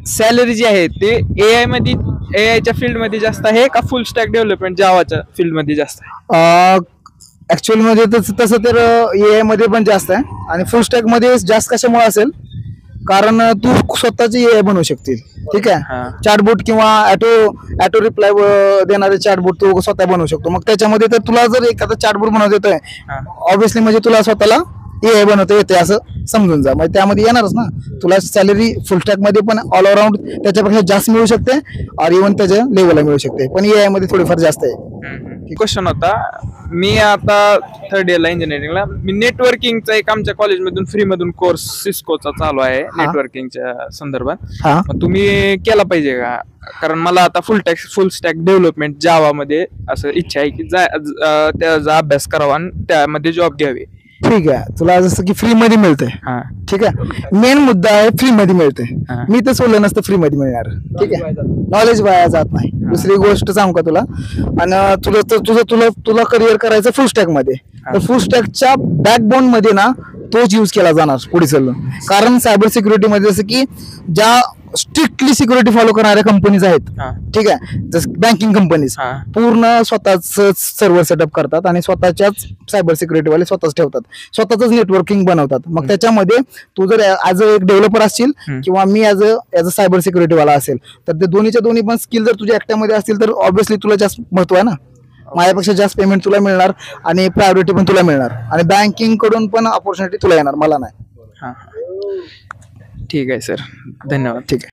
Salary जी आहे ते AI मध्ये एआयच्या फील्ड मध्ये जास्त आहे का फुल स्टॅक डेव्हलपमेंट जावाच्या फील्ड मध्ये जास्त आहे? ऍक्च्युअल मध्ये तसं तर AI मध्ये पण जास्त आहे आणि फुल स्टॅक मध्ये जास्त कशामुळे असेल कारण तू स्वतःची AI बनवू शकतील. ठीक आहे, हा. चॅटबोट किंवा ॲटो रिप्लाय देणारे चॅटबोट तू स्वतः बनवू शकतो. मग त्याच्यामध्ये तर तुला जर एखादा चॅटबोट बनवता येतोय हा. ऑब्व्हियसली म्हणजे तुला स्वतःला AI बनवता येते असं समजून जा. म्हणजे त्यामध्ये येणारच ना तुला सॅलरी फुल स्टॅक मध्ये पण ऑल अराउंड त्याच्यापेक्षा जास्त मिळू शकते और इव्हन त्याच्या लेवलला मिळू शकते, पण AI मध्ये थोडीफार जास्त आहे. क्वेश्चन होता, मी आता थर्ड इयरला इंजिनिअरिंगला, मी नेटवर्किंगचा एक आमच्या कॉलेजमधून फ्री मधून कोर्स सिस्कोचा चालू आहे नेटवर्किंगच्या संदर्भात. हा मग तुम्ही केला पाहिजे का? कारण मला आता फुल स्टॅक डेव्हलपमेंट जावा मध्ये असं इच्छा आहे की त्याचा अभ्यास करावा आणि त्यामध्ये जॉब घ्यावी. ठीक आहे, तुला जसं की फ्री मध्ये मिळते. हा. ठीक आहे, मेन मुद्दा आहे फ्री मध्ये मिळते. हा. मी तर सोडलं नसतं फ्री मध्ये मिळणार. ठीक आहे, नॉलेज वाया जात नाही. दुसरी गोष्ट सांगू का तुला, आणि तुला करिअर करायचं फुल स्टॅक मध्ये, तर फुल स्टॅकच्या बॅकबोन मध्ये ना तोच यूज केला जाणार पुढे चालून. कारण सायबर सिक्युरिटी मध्ये जसं की ज्या स्ट्रिक्टली सिक्युरिटी फॉलो करणाऱ्या कंपनीज आहेत, ठीक आहे, जसं बँकिंग कंपनीज पूर्ण स्वतःच सर्व्हर सेटअप करतात आणि स्वतःच्याच सायबर सिक्युरिटी वाले स्वतःच ठेवतात, स्वतःच नेटवर्किंग बनवतात. मग त्याच्यामध्ये तू जर ऍज अ एक डेव्हलपर असशील किंवा मी ऍज अ सायबर सिक्युरिटी वाला असेल, तर ते दोन्हीच्या दोन्ही पण स्किल जर तुझ्या एकट्यामध्ये असतील तर ऑब्व्हियसली तुला जास्त महत्व आहे ना. माझ्यापेक्षा जास्त पेमेंट तुला मिळणार आणि प्रायोरिटी पण तुला मिळणार आणि बँकिंग कडून पण अपॉर्च्युनिटी तुला येणार, मला नाही. ठीक आहे सर, धन्यवाद. ठीक आहे.